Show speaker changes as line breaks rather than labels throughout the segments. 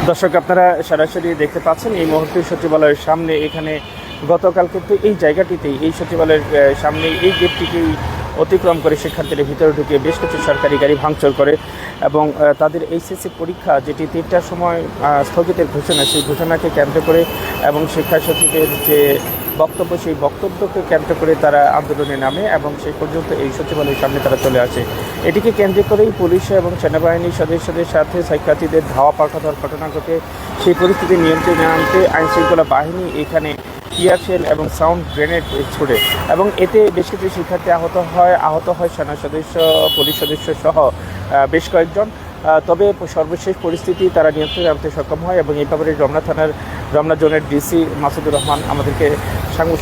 দর্শক, আপনারা সরাসরি দেখতে পাচ্ছেন এই মুহূর্তে সচিবালয়ের সামনে। এখানে গতকাল কিন্তু এই জায়গাটিতেই, এই সচিবালয়ের সামনে এই গেটটিকেই অতিক্রম করে শিক্ষার্থীদের ভিতরে ঢুকে বেশ কিছু সরকারি গাড়ি ভাঙচুর করে এবং তাদের এইচএসসি পরীক্ষা যেটি 3টার সময় স্থগিতের ঘোষণা, সেই ঘোষণাকে কেন্দ্র করে এবং শিক্ষা সচিবের যে বক্তব্য, সেই বক্তব্যকে কেন্দ্র করে তারা আন্দোলনে নামে এবং সেই পর্যন্ত এই সচিবালয়ের সামনে তারা চলে আসে। এটিকে কেন্দ্র করেই পুলিশ এবং সেনাবাহিনীর সদস্যদের সাথে শিক্ষার্থীদের ধাওয়া পাল্টানোর ঘটনা ঘটে। সেই পরিস্থিতি নিয়ন্ত্রণে আনতে আইনশৃঙ্খলা বাহিনী এখানে টিয়ারশেল এবং সাউন্ড গ্রেনেড ছুড়ে এবং এতে বেশ কিছু শিক্ষার্থী আহত হয় সেনা সদস্য, পুলিশ সদস্য সহ বেশ কয়েকজন। তবে সর্বশেষ পরিস্থিতি তারা নিয়ন্ত্রণে আনতে সক্ষম হয় এবং এই ব্যাপারে রমনা জোনের ডিসি মাসুদুর রহমান আমাদেরকে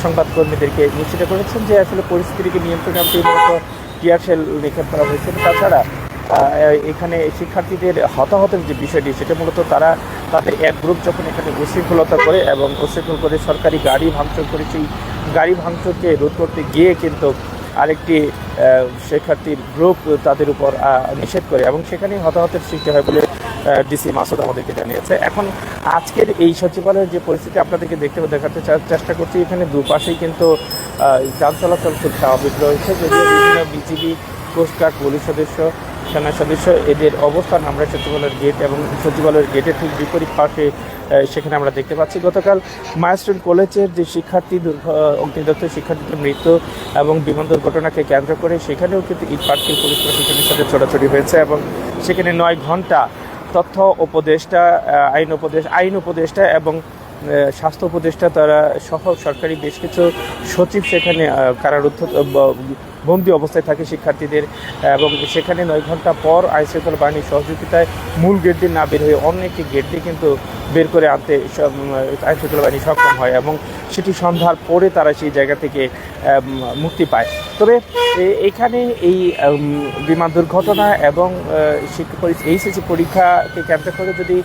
সংবাদকর্মীদেরকে নিশ্চিত করেছেন যে আসলে পরিস্থিতিকে নিয়ন্ত্রণে আনতে মূলত টিয়ারশেল নিক্ষেপ করা হয়েছে। তাছাড়া এখানে শিক্ষার্থীদের হতাহতের যে বিষয়টি, সেটা মূলত তাদের এক গ্রুপ যখন এখানে উশৃঙ্খলতা করে এবং উশৃঙ্খল করে সরকারি গাড়ি ভাঙচুর করে, সেই গাড়ি ভাঙচুরকে রোধ করতে গিয়ে কিন্তু আরেকটি শিক্ষার্থীর গ্রুপ তাদের উপর নিষেধ করে এবং সেখানেই হতাহতের সৃষ্টি হয় বলে ডিসি মাসুদ আমাদেরকে জানিয়েছে। এখন আজকের এই সচিবালয়ের যে পরিস্থিতি আপনাদেরকে দেখাতে চেষ্টা করছি, এখানে দুপাশেই কিন্তু যান চলাচল খুব স্বাভাবিক রয়েছে, যদিও বিভিন্ন বিজিবি, কোস্টগার্ড, পুলিশ সদস্য, সেনা সদস্য এদের অবস্থান আমরা সচিবালয়ের গেট এবং সচিবালয়ের গেটের ঠিক বিপরীত পাশে সেখানে আমরা দেখতে পাচ্ছি। গতকাল মাইলস্টোন কলেজের যে অগ্নিদগ্ধ শিক্ষার্থীদের মৃত্যু এবং বিমান দুর্ঘটনাকে কেন্দ্র করে সেখানেও কিন্তু ইট পাটকেল পুলিশ প্রশাসনের সাথে ছোটাছুটি হয়েছে এবং সেখানে 9 ঘন্টা তথ্য উপদেষ্টা, আইন উপদেষ্টা এবং স্বাস্থ্য উপদেষ্টা তারা সহ সরকারি বেশ কিছু সচিব সেখানে কারারুদ্ধ বন্দি অবস্থায় থাকে শিক্ষার্থীদের এবং সেখানে 9 ঘন্টা পর আইনশৃঙ্খলা বাহিনীর সহযোগিতায় মূল গেট দিয়ে না বের হয়ে অন্য একটি গেট দিয়ে কিন্তু বের করে আনতে আইনশৃঙ্খলা বাহিনী সক্ষম হয় এবং সেটি সন্ধ্যার পরে তারা সেই জায়গা থেকে মুক্তি পায়। তবে এখানে এই বিমান দুর্ঘটনা এবং এইচএসসি পরীক্ষাকে কেন্দ্র করে যদি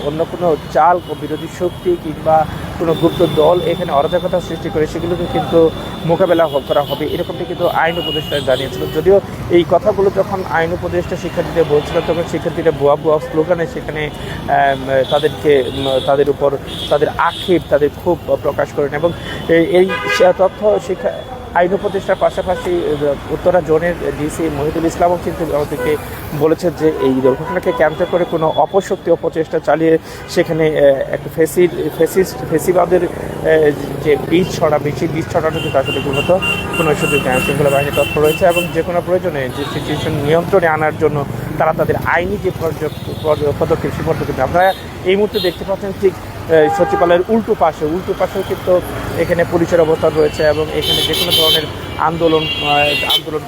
অন্য কোনো চাল বিরোধী শক্তি কিংবা কোনো গুপ্ত দল এখানে অরাজকতা সৃষ্টি করে, সেগুলোকে কিন্তু মোকাবেলা করা হবে, এরকমটি কিন্তু আইন উপদেষ্টা জানিয়েছিল। যদিও এই কথাগুলো যখন আইন উপদেষ্টা শিক্ষার্থীদের বলছিল, তখন শিক্ষার্থীরা ভুয়া স্লোগানে সেখানে তাদের উপর তাদের আক্ষেপ, তাদের ক্ষোভ প্রকাশ করেন এবং এই তথ্য আইন উপদেষ্টার পাশাপাশি উত্তরা জোনের ডিসি মহিদুল ইসলামও কিন্তু আমাদেরকে বলেছেন যে এই দুর্ঘটনাকে কেন্দ্র করে কোনো অপশক্তি অপচেষ্টা চালিয়ে সেখানে একটা ফেসিবাদের যে বীজ ছড়াবে, সেই বীজ ছড়ানো কিন্তু আসলে কোনো সুযোগ নেই। আইনশৃঙ্খলা বাহিনীর তথ্য রয়েছে এবং যে কোনো প্রয়োজনে যে সিচুয়েশন নিয়ন্ত্রণে আনার জন্য তারা তাদের আইনি যে পদক্ষেপ, সে পদক্ষেপ আপনারা এই মুহূর্তে দেখতে পাচ্ছেন ঠিক সচিবালয়ের উল্টো পাশেও কিন্তু এখানে পুলিশের অবস্থান রয়েছে এবং এখানে যে কোনো ধরনের আন্দোলন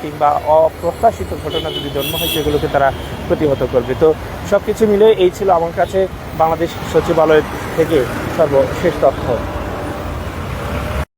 কিংবা অপ্রত্যাশিত ঘটনা যদি জন্ম হয়, সেগুলোকে তারা প্রতিহত করবে। তো সব কিছু মিলে এই ছিল আমার কাছে বাংলাদেশ সচিবালয় থেকে সর্বশেষ তথ্য।